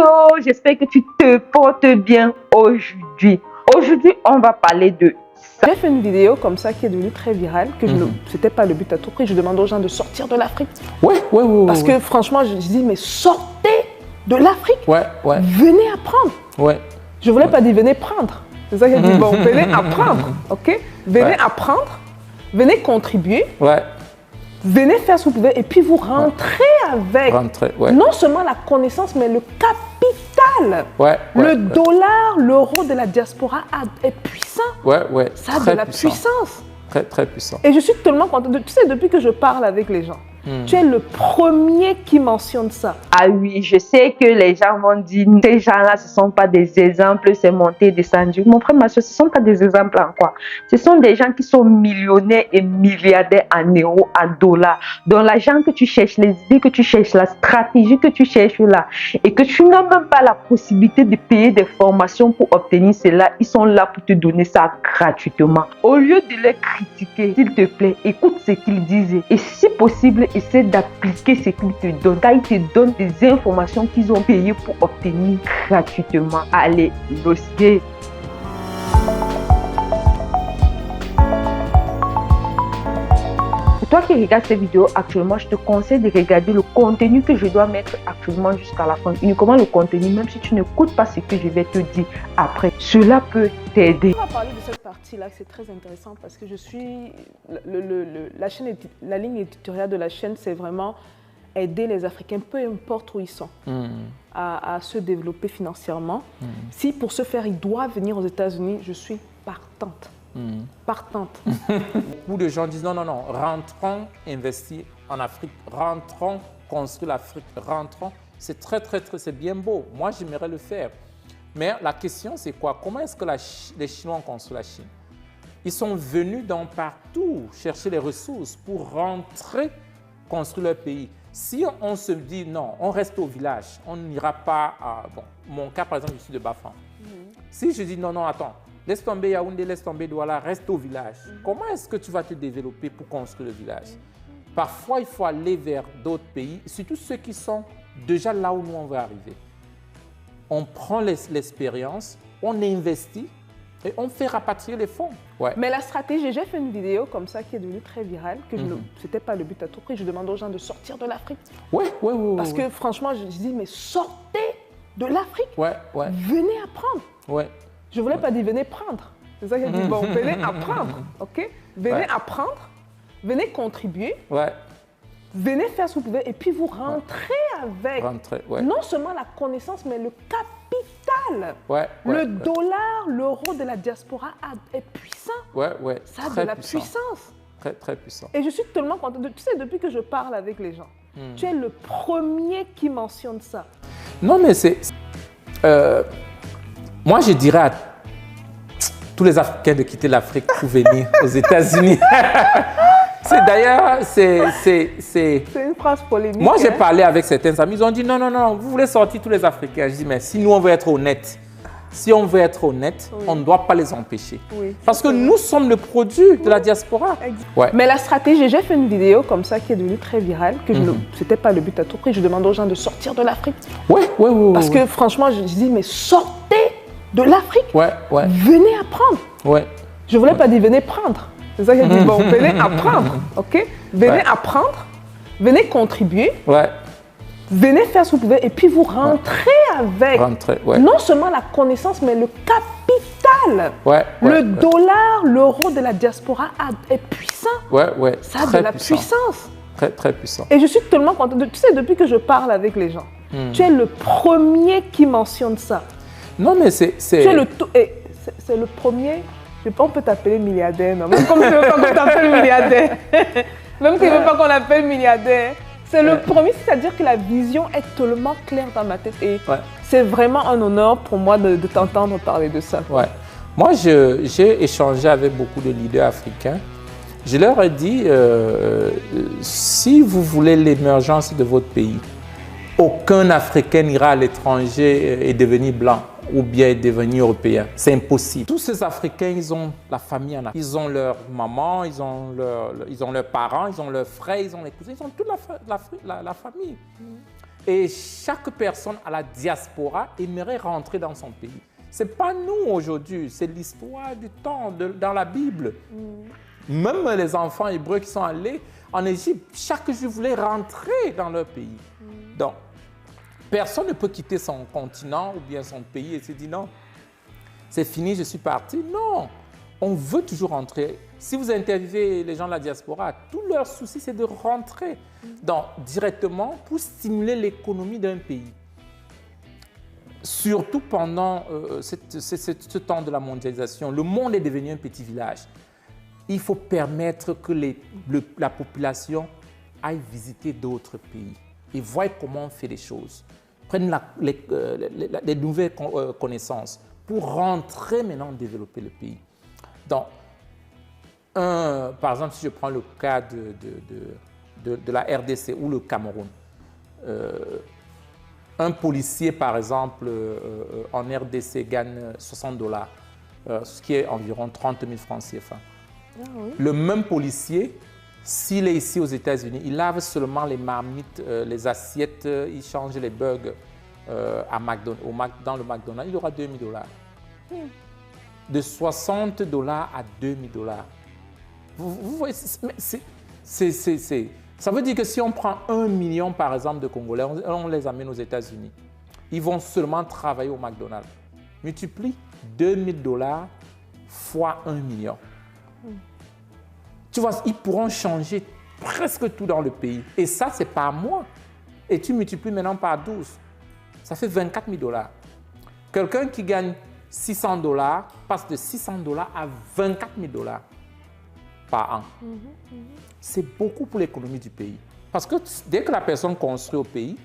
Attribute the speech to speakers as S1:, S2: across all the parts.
S1: Hello, j'espère que tu te portes bien aujourd'hui. Aujourd'hui, on va parler de ça.
S2: J'ai fait une vidéo comme ça qui est devenue très virale, que c'était pas le but à tout prix. Je demande aux gens de sortir de l'Afrique.
S3: Ouais.
S2: Parce que franchement, je dis, mais sortez de l'Afrique.
S3: Ouais.
S2: Venez apprendre.
S3: Ouais.
S2: Je voulais pas dire venez prendre. C'est ça que j'ai dit, bon, venez apprendre, ok? Venez apprendre, venez contribuer.
S3: Ouais.
S2: Venez faire ce que vous pouvez et puis vous rentrez avec non seulement la connaissance, mais le capital. Le dollar, l'euro de la diaspora est puissant. Ça a de la puissance.
S3: Très puissant.
S2: Et je suis tellement contente. Tu sais, depuis que je parle avec les gens, tu es le premier qui mentionne ça.
S1: Ah oui, je sais que les gens vont dire, ces gens-là, ce ne sont pas des exemples, c'est monté, descendu. Mon frère, ma soeur, ce ne sont pas des exemples en quoi. Ce sont des gens qui sont millionnaires et milliardaires en euros, en dollars. Donc l'argent que tu cherches, les idées que tu cherches, la stratégie que tu cherches là, et que tu n'as même pas la possibilité de payer des formations pour obtenir cela, ils sont là pour te donner ça gratuitement. Au lieu de les critiquer, s'il te plaît, écoute ce qu'ils disent. Et si possible, essaie d'appliquer ce qu'ils te donnent. Car ils te donnent des informations qu'ils ont payées pour obtenir gratuitement. Allez, let's go. Pour toi qui regardes cette vidéo actuellement, je te conseille de regarder le contenu que je dois mettre actuellement jusqu'à la fin. Uniquement le contenu, même si tu n'écoutes pas ce que je vais te dire après. Cela peut t'aider.
S2: On va parler de cette partie-là, c'est très intéressant parce que je suis... La ligne éditoriale de la chaîne, c'est vraiment aider les Africains, peu importe où ils sont, à se développer financièrement. Si pour ce faire, ils doivent venir aux États-Unis, je suis partante. Partante.
S3: Beaucoup de gens disent non, rentrons investir en Afrique, rentrons construire l'Afrique, rentrons. C'est c'est bien beau. Moi, j'aimerais le faire. Mais la question, c'est quoi? Comment est-ce que les Chinois ont construit la Chine? Ils sont venus partout chercher les ressources pour rentrer, construire leur pays. Si on se dit non, on reste au village, on n'ira pas à... Bon, mon cas, par exemple, je suis de Bafang. Si je dis non, attends, laisse tomber Yaoundé, laisse tomber Douala, reste au village. Comment est-ce que tu vas te développer pour construire le village? Parfois, il faut aller vers d'autres pays, surtout ceux qui sont déjà là où nous on veut arriver. On prend l'expérience, on investit et on fait rapatrier les fonds.
S2: Mais la stratégie, j'ai fait une vidéo comme ça qui est devenue très virale, que c'était pas le but à tout prix. Je demande aux gens de sortir de l'Afrique. Parce que franchement, je dis, mais sortez de l'Afrique. Venez apprendre. Je voulais pas dire venez prendre. C'est ça que j'ai dit, bon, venez apprendre, ok? Venez apprendre, venez contribuer. Venez faire ce que vous pouvez et puis vous rentrez avec non seulement la connaissance, mais le capital. Le dollar, l'euro de la diaspora est puissant. Ça a de la puissance.
S3: Très puissant.
S2: Et je suis tellement contente. Tu sais, depuis que je parle avec les gens, tu es le premier qui mentionne ça.
S3: Non, mais c'est... moi, je dirais à tous les Africains de quitter l'Afrique pour venir aux États-Unis. D'ailleurs, c'est
S2: une phrase polémique.
S3: Moi, j'ai parlé avec certains amis, ils ont dit non, vous voulez sortir tous les Africains. Je dis, mais si nous, on veut être honnêtes, on ne doit pas les empêcher. Parce que nous sommes le produit de la diaspora.
S2: Mais la stratégie, j'ai fait une vidéo comme ça qui est devenue très virale, que c'était pas le but à tout prix. Je demande aux gens de sortir de l'Afrique. Parce que franchement, je dis, mais sortez de l'Afrique. Venez apprendre. Je voulais pas dire venez prendre. C'est ça que j'ai dit, bon, venez apprendre, ok? Venez apprendre, venez contribuer, venez faire ce que vous pouvez et puis vous rentrez avec non seulement la connaissance, mais le capital. Le dollar, l'euro de la diaspora est puissant. Ça a de la puissance.
S3: Très puissant.
S2: Et je suis tellement contente. Tu sais, depuis que je parle avec les gens, tu es le premier qui mentionne ça.
S3: Non, mais c'est...
S2: C'est le premier... On peut t'appeler milliardaire, non? Même comme tu veux pas qu'on t'appelle milliardaire. Même tu ne veux pas qu'on l'appelle milliardaire. C'est le premier, c'est-à-dire que la vision est tellement claire dans ma tête. Et c'est vraiment un honneur pour moi de t'entendre parler de ça.
S3: Moi, j'ai échangé avec beaucoup de leaders africains. Je leur ai dit, si vous voulez l'émergence de votre pays, aucun Africain n'ira à l'étranger et devenir blanc ou bien devenir européen. C'est impossible. Tous ces Africains, ils ont la famille en Afrique. Ils ont leur maman, ils ont leurs parents, ils ont leurs frères, ils ont les cousins, ils ont toute la famille. Et chaque personne à la diaspora aimerait rentrer dans son pays. Ce n'est pas nous aujourd'hui, c'est l'histoire du temps dans la Bible. Même les enfants hébreux qui sont allés en Égypte, chaque juif voulait rentrer dans leur pays. Donc, personne ne peut quitter son continent ou bien son pays et se dire non, c'est fini, je suis parti. Non, on veut toujours rentrer. Si vous interviewez les gens de la diaspora, tout leur souci, c'est de rentrer directement pour stimuler l'économie d'un pays. Surtout pendant ce temps de la mondialisation, le monde est devenu un petit village. Il faut permettre que la population aille visiter d'autres pays et voie comment on fait les choses. Prennent les nouvelles connaissances pour rentrer maintenant développer le pays. Donc, par exemple, si je prends le cas de la RDC ou le Cameroun, un policier, par exemple, en RDC gagne $60, ce qui est environ 30 000 francs CFA. Ah, oui. Le même policier, s'il est ici aux États-Unis, il lave seulement les marmites, les assiettes, il change les burgers dans le McDonald's, il aura $2 000. De $60 à $2 000. Vous voyez, ça veut dire que si on prend 1 million, par exemple, de Congolais, on les amène aux États-Unis, ils vont seulement travailler au McDonald's. Multiplie $2 000 fois 1 million. Tu vois, ils pourront changer presque tout dans le pays. Et ça, c'est par mois. Et tu multiplies maintenant par 12. Ça fait $24 000. Quelqu'un qui gagne $600 passe de $600 à $24 000 par an. C'est beaucoup pour l'économie du pays. Parce que dès que la personne construit au pays,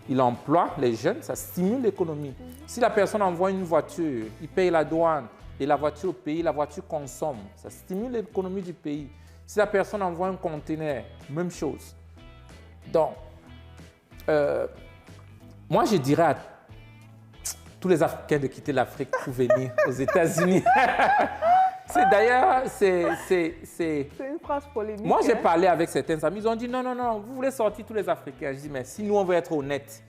S3: il emploie les jeunes, ça stimule l'économie. Si la personne envoie une voiture, il paye la douane et la voiture au pays, la voiture consomme, ça stimule l'économie du pays. Si la personne envoie un conteneur, même chose. Donc, moi je dirais à tous les Africains de quitter l'Afrique pour venir aux États-Unis. D'ailleurs, c'est
S2: une phrase polémique.
S3: Moi, j'ai parlé avec certains amis, ils ont dit non, vous voulez sortir tous les Africains. Je dis, mais si nous, on veut être honnêtes,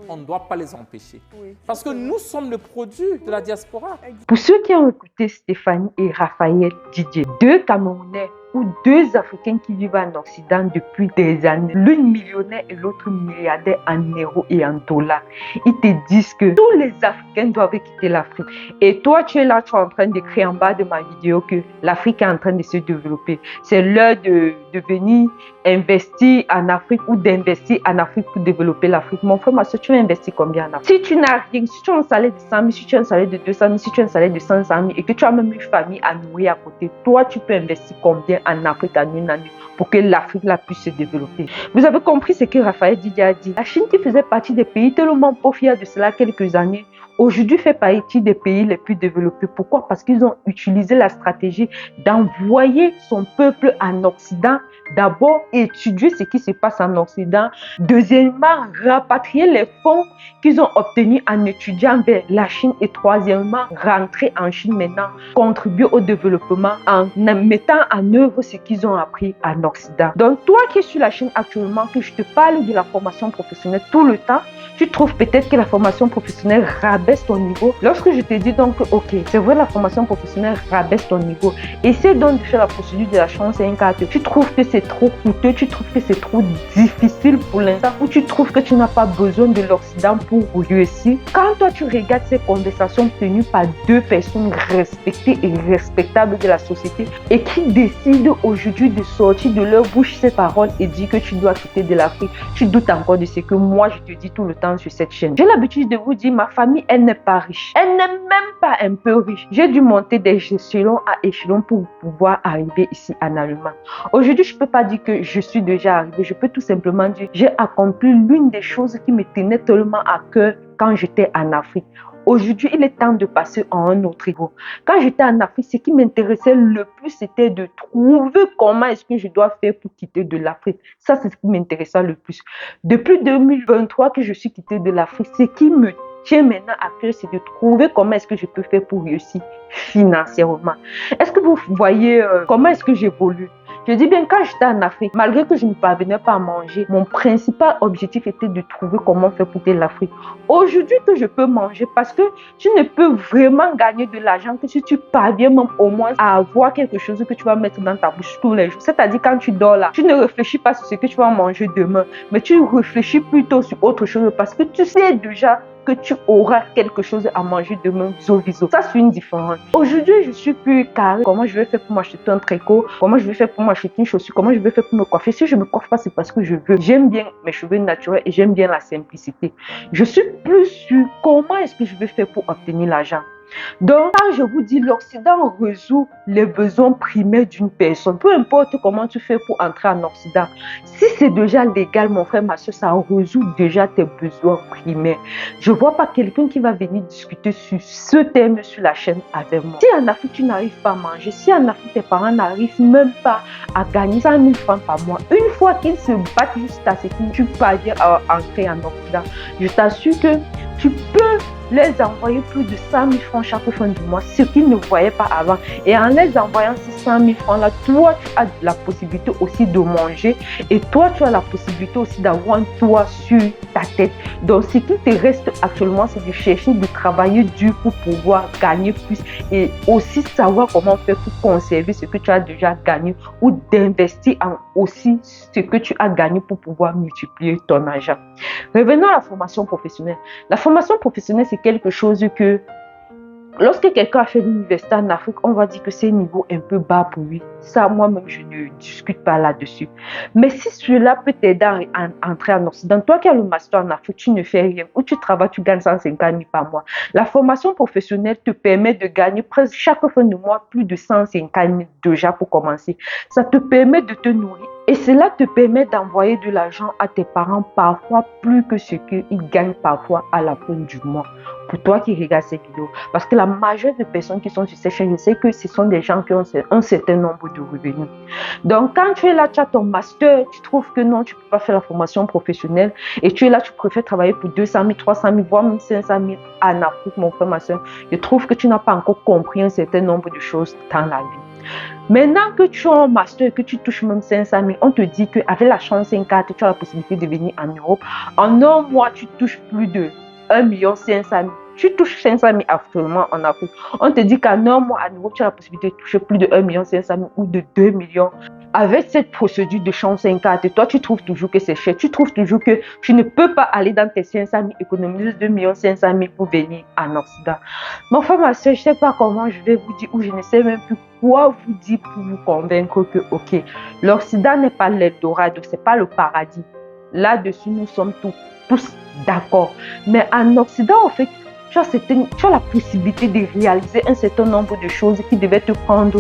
S3: on ne doit pas les empêcher. Oui, parce que nous sommes le produit de la diaspora.
S1: Pour ceux qui ont écouté Stéphanie et Raphaël Didier, 2 Camerounais ou 2 Africains qui vivent en Occident depuis des années, l'une millionnaire et l'autre milliardaire en euros et en dollars, ils te disent que tous les Africains doivent quitter l'Afrique. Et toi, tu es là, tu es en train d'écrire en bas de ma vidéo que l'Afrique est en train de se développer. C'est l'heure de venir investir en Afrique ou d'investir en Afrique pour développer l'Afrique. Mon frère, ma soeur, tu vas investir combien en Afrique? Si tu n'as rien, si tu as un salaire de 100 000, si tu as un salaire de 200 000, si tu as un salaire de 500 000 et que tu as même une famille à nourrir à côté, toi, tu peux investir combien en Afrique en une année pour que l'Afrique puisse se développer? Vous avez compris ce que Raphaël Didier a dit. La Chine, qui faisait partie des pays tellement pauvres il y a de cela quelques années, aujourd'hui fait partie des pays les plus développés. Pourquoi? Parce qu'ils ont utilisé la stratégie d'envoyer son peuple en Occident. D'abord, étudier ce qui se passe en Occident. Deuxièmement, rapatrier les fonds qu'ils ont obtenus en étudiant vers la Chine. Et troisièmement, rentrer en Chine maintenant, contribuer au développement en mettant en œuvre ce qu'ils ont appris en Occident. Donc, toi qui es sur la Chine actuellement, que je te parle de la formation professionnelle tout le temps, tu trouves peut-être que la formation professionnelle rabaisse ton niveau. Lorsque je te dis donc, ok, c'est vrai, la formation professionnelle rabaisse ton niveau. Essaie donc de faire la procédure de la chance et une carte. Tu trouves que c'est trop coûteux, tu trouves que c'est trop difficile pour l'instant, ou tu trouves que tu n'as pas besoin de l'Occident pour réussir. Quand toi, tu regardes ces conversations tenues par 2 personnes respectées et respectables de la société et qui décident aujourd'hui de sortir de leur bouche ces paroles et dire que tu dois quitter de l'Afrique, tu doutes encore de ce que moi, je te dis tout le temps sur cette chaîne. J'ai l'habitude de vous dire, ma famille, elle n'est pas riche. Elle n'est même pas un peu riche. J'ai dû monter des échelons à échelons pour pouvoir arriver ici en Allemagne. Aujourd'hui, je ne peux pas dire que je suis déjà arrivée. Je peux tout simplement dire, j'ai accompli l'une des choses qui me tenait tellement à cœur quand j'étais en Afrique. Aujourd'hui, il est temps de passer à un autre niveau. Quand j'étais en Afrique, ce qui m'intéressait le plus, c'était de trouver comment est-ce que je dois faire pour quitter de l'Afrique. Ça, c'est ce qui m'intéressait le plus. Depuis 2023 que je suis quittée de l'Afrique, ce qui me tient maintenant à cœur, c'est de trouver comment est-ce que je peux faire pour réussir financièrement. Est-ce que vous voyez comment est-ce que j'évolue? Je dis bien, quand j'étais en Afrique, malgré que je ne parvenais pas à manger, mon principal objectif était de trouver comment faire pour quitter l'Afrique. Aujourd'hui que je peux manger, parce que tu ne peux vraiment gagner de l'argent que si tu parviens même au moins à avoir quelque chose que tu vas mettre dans ta bouche tous les jours. C'est-à-dire quand tu dors là, tu ne réfléchis pas sur ce que tu vas manger demain, mais tu réfléchis plutôt sur autre chose parce que tu sais déjà que tu auras quelque chose à manger demain viso. Ça, c'est une différence. Aujourd'hui, je suis plus carré. Comment je vais faire pour m'acheter un tricot? Comment je vais faire pour m'acheter une chaussure? Comment je vais faire pour me coiffer? Si je me coiffe pas, c'est parce que je veux. J'aime bien mes cheveux naturels et j'aime bien la simplicité. Je suis plus sur comment est-ce que je vais faire pour obtenir l'argent. Donc, quand je vous dis l'Occident résout les besoins primaires d'une personne, peu importe comment tu fais pour entrer en Occident, si c'est déjà légal, mon frère, ma soeur, ça résout déjà tes besoins primaires. Je ne vois pas quelqu'un qui va venir discuter sur ce thème sur la chaîne avec moi. Si en Afrique, tu n'arrives pas à manger, si en Afrique, tes parents n'arrivent même pas à gagner 100 000 francs par mois, une fois qu'ils se battent jusqu'à ce que tu parviens à entrer en Occident, je t'assure que tu peux les envoyer plus de 100 000 francs chaque fin du mois, ce qu'ils ne voyaient pas avant. Et en les envoyant ces 100 000 francs-là, toi, tu as la possibilité aussi de manger et toi, tu as la possibilité aussi d'avoir un toit sur ta tête. Donc, ce qui te reste actuellement, c'est de chercher, de travailler dur pour pouvoir gagner plus et aussi savoir comment faire pour conserver ce que tu as déjà gagné ou d'investir en aussi ce que tu as gagné pour pouvoir multiplier ton argent. Revenons à la formation professionnelle. La formation professionnelle, c'est quelque chose que lorsque quelqu'un a fait l'université en Afrique, on va dire que c'est un niveau un peu bas pour lui. Ça, moi-même, je ne discute pas là-dessus. Mais si cela peut t'aider à entrer en Occident, toi qui as le master en Afrique, tu ne fais rien. Où tu travailles, tu gagnes 150 000 par mois. La formation professionnelle te permet de gagner presque chaque fin de mois plus de 150 000 déjà pour commencer. Ça te permet de te nourrir. Et cela te permet d'envoyer de l'argent à tes parents parfois plus que ce qu'ils gagnent parfois à la fin du mois. Pour toi qui regardes ces vidéos. Parce que la majorité des personnes qui sont sur cette chaîne, je sais que ce sont des gens qui ont un certain nombre de revenus. Donc quand tu es là, tu as ton master, tu trouves que non, tu ne peux pas faire la formation professionnelle et tu es là, tu préfères travailler pour 200 000, 300 000, voire même 500 000 en Afrique, mon frère, ma soeur. Je trouve que tu n'as pas encore compris un certain nombre de choses dans la vie. Maintenant que tu as un master et que tu touches même 500 000, on te dit qu'avec la chance 5 tu as la possibilité de venir en Europe. En un mois, tu touches plus de 1 500 000. Tu touches 500 000 actuellement en Afrique. On te dit qu'en un mois, en Europe, tu as la possibilité de toucher plus de 1 500 000 ou de 2 millions. Avec cette procédure de chance 5 toi, tu trouves toujours que c'est cher. Tu trouves toujours que tu ne peux pas aller dans tes 500 000, économiser 2 500 000 pour venir en Occident. Mon frère, ma soeur, je ne sais pas comment je vais vous dire, ou je ne sais même plus quoi vous dire pour vous convaincre que, ok, l'Occident n'est pas l'Eldorado, ce n'est pas le paradis. Là-dessus, nous sommes tous d'accord. Mais en Occident, en fait, tu as la possibilité de réaliser un certain nombre de choses qui devaient te prendre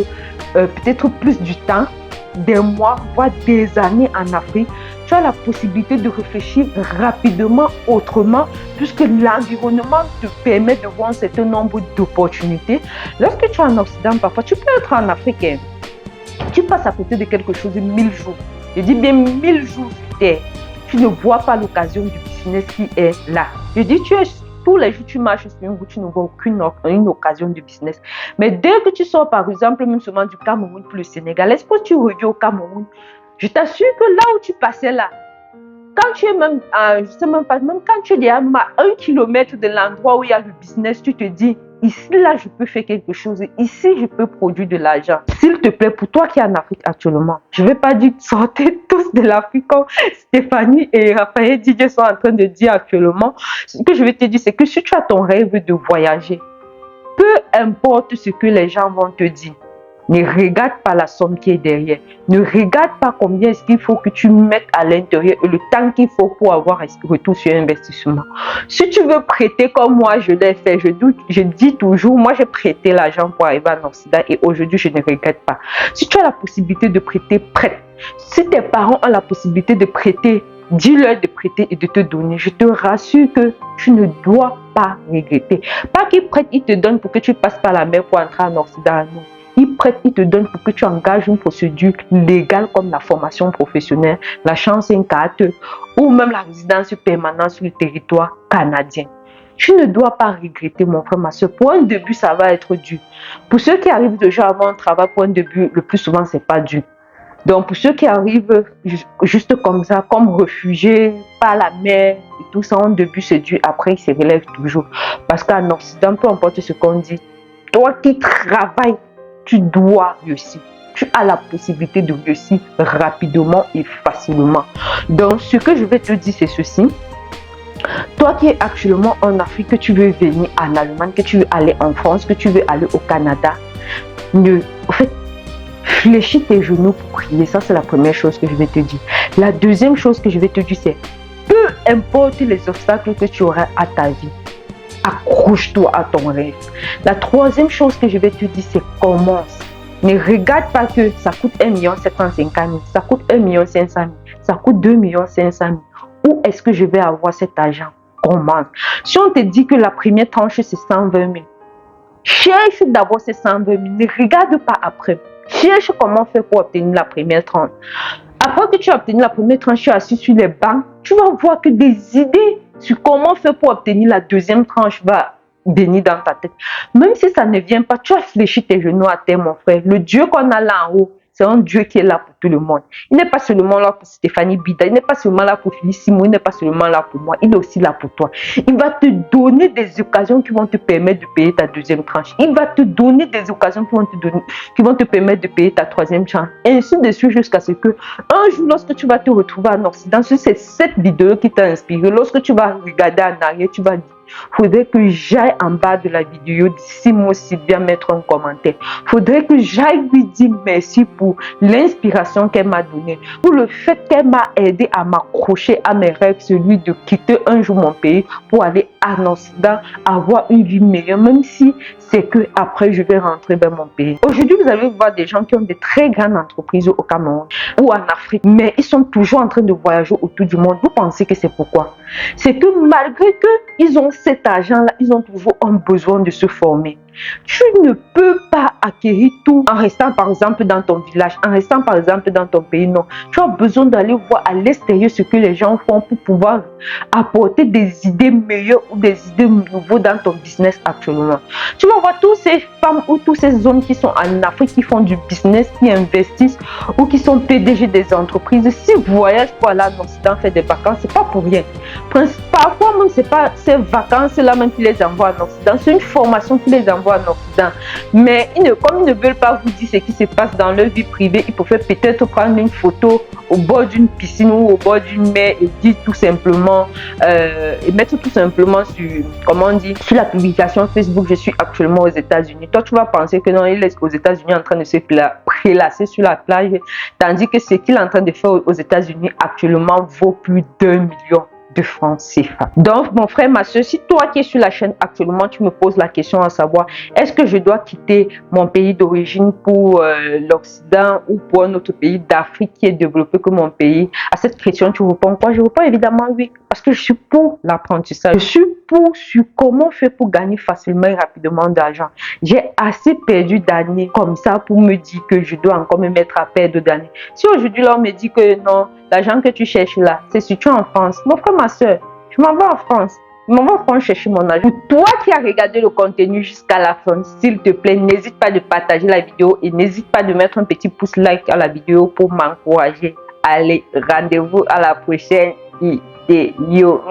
S1: peut-être plus du temps, des mois, voire des années en Afrique. Tu as la possibilité de réfléchir rapidement, autrement, puisque l'environnement te permet de voir un certain nombre d'opportunités. Lorsque tu es en Occident, parfois, tu peux être en Afrique. Tu passes à côté de quelque chose de 1000 jours. Je dis bien 1000 jours sur Terre. Tu ne vois pas l'occasion du business qui est là. Je dis, tous les jours, tu marches sur une route, tu ne vois aucune occasion de business. Mais dès que tu sors, par exemple, même seulement du Cameroun pour le Sénégal, est-ce que tu reviens au Cameroun? Je t'assure que là où tu passais là, quand tu es même, je sais même pas, même quand tu es à 1 kilomètre de l'endroit où il y a le business, tu te dis, ici, là, je peux faire quelque chose. Ici, je peux produire de l'argent. S'il te plaît, pour toi qui es en Afrique actuellement, je ne vais pas dire sortez tous de l'Afrique comme Stéphanie et Raphaël DJ sont en train de dire actuellement. Ce que je vais te dire, c'est que si tu as ton rêve de voyager, peu importe ce que les gens vont te dire, ne regarde pas la somme qui est derrière. Ne regarde pas combien est-ce qu'il faut que tu mettes à l'intérieur et le temps qu'il faut pour avoir un retour sur investissement. Si tu veux prêter comme moi, je l'ai fait. Je dis toujours, moi j'ai prêté l'argent pour arriver en Occident et aujourd'hui je ne regrette pas. Si tu as la possibilité de prêter, prête. Si tes parents ont la possibilité de prêter, dis-leur de prêter et de te donner. Je te rassure que tu ne dois pas regretter. Pas qu'ils prêtent, ils te donnent pour que tu passes par la mer pour entrer en Occident. Non. Ils prêtent, ils te donnent pour que tu engages une procédure légale comme la formation professionnelle, la chance 4 ou même la résidence permanente sur le territoire canadien. Tu ne dois pas regretter, mon frère, ma soeur. Pour un début, ça va être dur. Pour ceux qui arrivent déjà à avoir un travail, pour un début, le plus souvent, ce n'est pas dur. Donc, pour ceux qui arrivent juste comme ça, comme réfugiés par la mer et tout ça, au début c'est dur, après ils se relèvent toujours. Parce qu'en Occident, peu importe ce qu'on dit, toi qui travailles, tu dois réussir. Tu as la possibilité de réussir rapidement et facilement. Donc, ce que je vais te dire, c'est ceci. Toi qui es actuellement en Afrique, que tu veux venir en Allemagne, que tu veux aller en France, que tu veux aller au Canada, en fait, fléchis tes genoux pour prier. Ça, c'est la première chose que je vais te dire. La deuxième chose que je vais te dire, c'est peu importe les obstacles que tu auras à ta vie, accroche-toi à ton rêve. La troisième chose que je vais te dire, c'est commence. Ne regarde pas que ça coûte 1 750 000, ça coûte 1 500 000, ça coûte 2 500 000. Où est-ce que je vais avoir cet argent? Commence. Si on te dit que la première tranche, c'est 120 000, cherche d'abord ces 120 000. Ne regarde pas après. Cherche comment faire pour obtenir la première tranche. Après que tu as obtenu la première tranche, tu es assis sur les bancs, tu vas voir que des idées sur comment faire pour obtenir la deuxième tranche va venir dans ta tête. Même si ça ne vient pas, tu as fléchi tes genoux à terre, mon frère. Le Dieu qu'on a là en haut, c'est un Dieu qui est là pour tout le monde. Il n'est pas seulement là pour Stéphanie Bida, il n'est pas seulement là pour Philippe Simon, il n'est pas seulement là pour moi, il est aussi là pour toi. Il va te donner des occasions qui vont te permettre de payer ta deuxième tranche. Il va te donner des occasions qui vont te permettre de payer ta troisième tranche. Et ainsi de suite jusqu'à ce que un jour, lorsque tu vas te retrouver en Occident, c'est cette vidéo qui t'a inspiré. Lorsque tu vas regarder en arrière, tu vas dire, faudrait que j'aille en bas de la vidéo d'ici moi aussi bien mettre un commentaire. Faudrait que j'aille lui dire merci pour l'inspiration qu'elle m'a donnée, pour le fait qu'elle m'a aidé à m'accrocher à mes rêves, celui de quitter un jour mon pays pour aller en Occident, avoir une vie meilleure, même si c'est que après je vais rentrer dans mon pays. Aujourd'hui, vous allez voir des gens qui ont des très grandes entreprises au Cameroun ou en Afrique, mais ils sont toujours en train de voyager autour du monde. Vous pensez que c'est pourquoi? C'est que malgré qu'ils ont cet argent-là, ils ont toujours un besoin de se former. Tu ne peux pas acquérir tout en restant par exemple dans ton village, en restant par exemple dans ton pays, non. Tu as besoin d'aller voir à l'extérieur ce que les gens font pour pouvoir apporter des idées meilleures ou des idées nouvelles dans ton business actuellement. Tu vas voir toutes ces femmes ou tous ces hommes qui sont en Afrique, qui font du business, qui investissent ou qui sont PDG des entreprises. S'ils voyagent pour aller en Occident faire des vacances, c'est pas pour rien. Parfois même, c'est pas ces vacances-là même qui les envoient en Occident, c'est une formation qui les envoie en Occident. Mais comme ils ne veulent pas vous dire ce qui se passe dans leur vie privée, ils peuvent peut-être prendre une photo au bord d'une piscine ou au bord d'une mer et dire tout simplement, et mettre tout simplement sur, comment on dit, sur la publication Facebook, je suis actuellement aux États-Unis. Toi, tu vas penser que non, il est aux États-Unis en train de se prélasser sur la plage, tandis que ce qu'il est en train de faire aux États-Unis actuellement vaut plus d'1 million de francs CFA. Donc, mon frère, ma soeur, si toi qui es sur la chaîne actuellement, tu me poses la question à savoir, est-ce que je dois quitter mon pays d'origine pour l'Occident ou pour un autre pays d'Afrique qui est développé que mon pays? À cette question, tu réponds quoi? Je réponds évidemment oui, parce que je suis pour l'apprentissage. Je suis sur comment faire pour gagner facilement et rapidement d'argent. J'ai assez perdu d'années comme ça pour me dire que je dois encore me mettre à perdre d'années. Si aujourd'hui, là, on me dit que non, l'argent que tu cherches là, c'est si tu es en France. Mon frère, ma soeur, je m'en vais en France. Je m'en vais en France chercher mon argent. Pour toi qui as regardé le contenu jusqu'à la fin, s'il te plaît, n'hésite pas de partager la vidéo et n'hésite pas de mettre un petit pouce like à la vidéo pour m'encourager. Allez, rendez-vous à la prochaine vidéo.